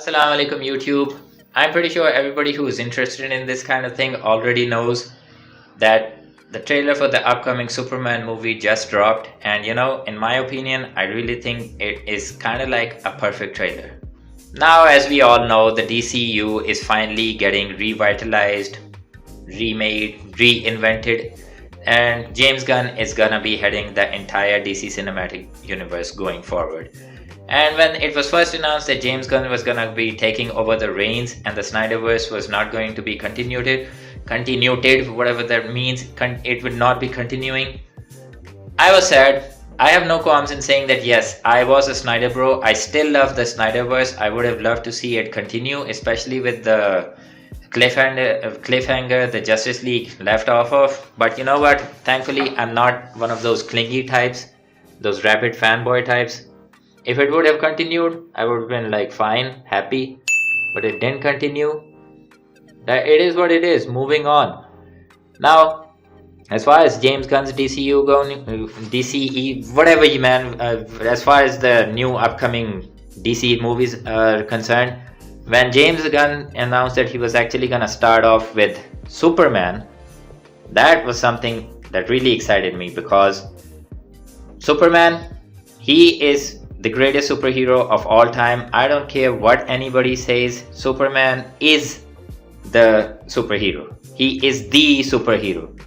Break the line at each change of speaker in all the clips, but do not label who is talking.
Assalamu alaikum YouTube. I'm pretty sure everybody who is interested in this kind of thing already knows that the trailer for the upcoming Superman movie just dropped, and in my opinion, I really think it is kind of like a perfect trailer. Now, as we all know, the DCU is finally getting revitalized, remade, reinvented, and James Gunn is gonna be heading the entire DC cinematic universe going forward. And when it was first announced that James Gunn was gonna be taking over the reins and the Snyderverse was not going to be continued, whatever that means, it would not be continuing, I was sad. I have no qualms in saying that yes, I was a Snyder bro. I still love the Snyderverse. I would have loved to see it continue, especially with the cliffhanger the Justice League left off of. But you know what? Thankfully, I'm not one of those clingy types, those rabid fanboy types. If it would have continued, I would have been like fine, happy. But it didn't continue. It is what it is. Moving on. Now, as far as James Gunn's DCU going, DCE, whatever you man, as far as the new upcoming DC movies are concerned, when James Gunn announced that he was actually gonna start off with Superman, that was something that really excited me because Superman, he is the greatest superhero of all time. I don't care what anybody says, Superman is the superhero. He is the superhero.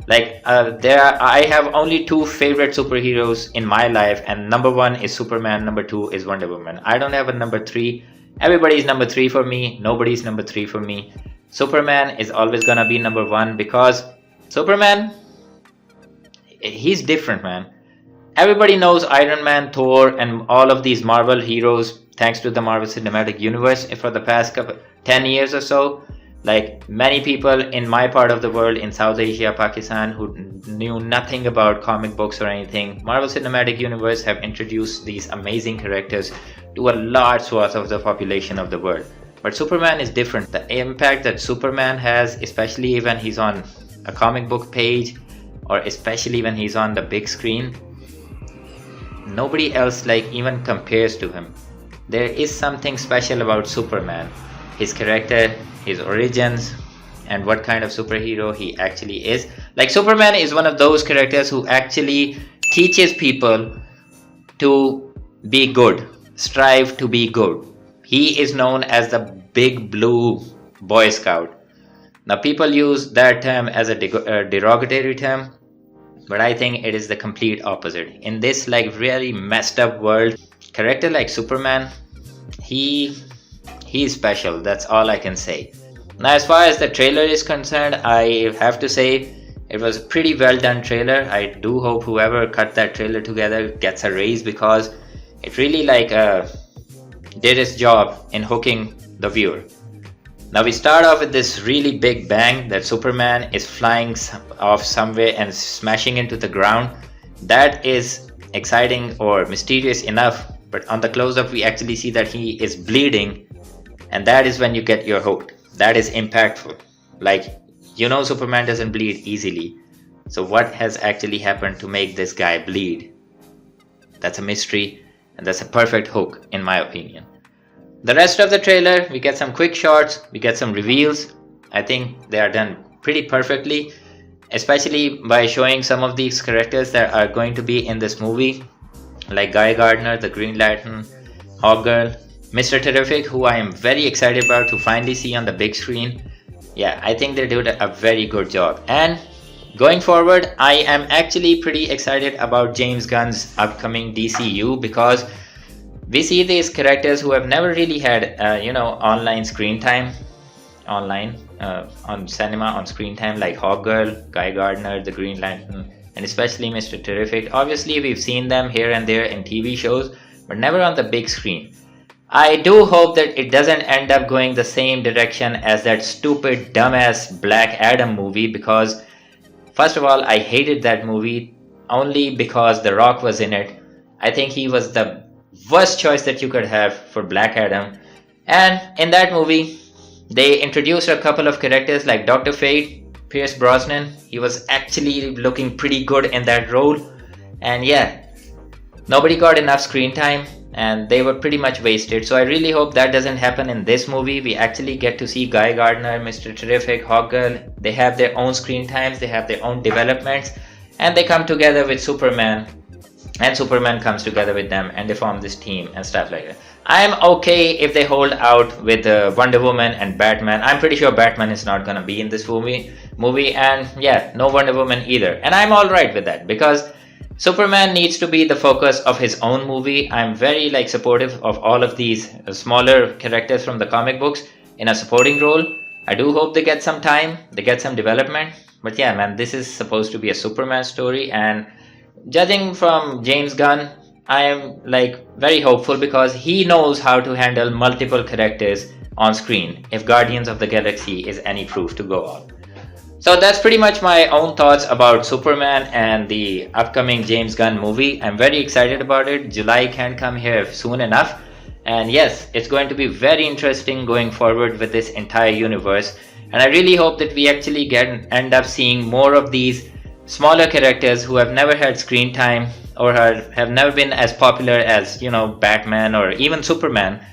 Like I have only two favorite superheroes in my life, and number one is Superman, number two is Wonder Woman. I don't have a number three. Everybody's number three for me, nobody's number three for me. Superman is always gonna be number one because Superman, he's different, man. Everybody knows Iron Man, Thor, and all of these Marvel heroes thanks to the Marvel Cinematic Universe for the past 10 years or so. Like many people in my part of the world, in South Asia, Pakistan, who knew nothing about comic books or anything, Marvel Cinematic Universe have introduced these amazing characters to a large swath of the population of the world. But Superman is different. The impact that Superman has, especially when he's on a comic book page, or especially when he's on the big screen, nobody else like even compares to him. There is something special about Superman, his character, his origins, and what kind of superhero he actually is. Like Superman is one of those characters who actually teaches people to be good, strive to be good. He is known as the big blue Boy Scout. Now people use that term as a derogatory term, but I think it is the complete opposite. In this like really messed up world, character like Superman, he's special. That's all I can say. Now as far as the trailer is concerned, I have to say it was a pretty well done trailer. I do hope whoever cut that trailer together gets a raise because it really like did its job in hooking the viewer. Now we start off with this really big bang that Superman is flying off somewhere and smashing into the ground. That is exciting or mysterious enough, but on the close-up we actually see that he is bleeding, and that is when you get your hooked. That is impactful. Like, Superman doesn't bleed easily. So what has actually happened to make this guy bleed? That's a mystery, and that's a perfect hook in my opinion. The rest of the trailer, we get some quick shots, we get some reveals. I think they are done pretty perfectly, especially by showing some of these characters that are going to be in this movie, like Guy Gardner, the Green Lantern, Hawkgirl, Mr. Terrific, who I am very excited about to finally see on the big screen. Yeah, I think they did a very good job. And going forward, I am actually pretty excited about James Gunn's upcoming DCU because we see these characters who have never really had, online screen time, on cinema, on screen time, like Hawkgirl, Guy Gardner, the Green Lantern, and especially Mr. Terrific. Obviously, we've seen them here and there in TV shows, but never on the big screen. I do hope that it doesn't end up going the same direction as that stupid, dumbass Black Adam movie because, first of all, I hated that movie only because The Rock was in it. I think he was the worst choice that you could have for Black Adam. And in that movie, they introduced a couple of characters like Dr. Fate, Pierce Brosnan. He was actually looking pretty good in that role. And yeah, nobody got enough screen time. and they were pretty much wasted. So I really hope that doesn't happen in this movie. We actually get to see Guy Gardner, Mr. Terrific, Hawkgirl. They have their own screen times, they have their own developments, and they come together with Superman, and Superman comes together with them, and they form this team and stuff like that. I'm okay if they hold out with Wonder Woman and Batman. I'm pretty sure Batman is not gonna be in this movie, and yeah, no Wonder Woman either. And I'm alright with that, because Superman needs to be the focus of his own movie. I'm very supportive of all of these smaller characters from the comic books in a supporting role. I do hope they get some time, they get some development. But yeah, man, this is supposed to be a Superman story, and judging from James Gunn, I am very hopeful, because he knows how to handle multiple characters on screen, if Guardians of the Galaxy is any proof to go on. So that's pretty much my own thoughts about Superman and the upcoming James Gunn movie. I'm very excited about it. July can't come here soon enough. And yes, it's going to be very interesting going forward with this entire universe. And I really hope that we actually end up seeing more of these smaller characters who have never had screen time, or have never been as popular as, Batman or even Superman.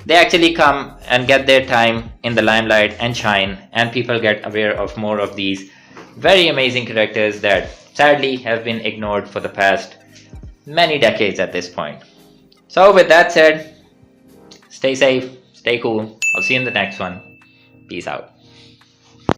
They actually come and get their time in the limelight and shine, and people get aware of more of these very amazing characters that sadly have been ignored for the past many decades at this point. So with that said, stay safe, stay cool. I'll see you in the next one. Peace out.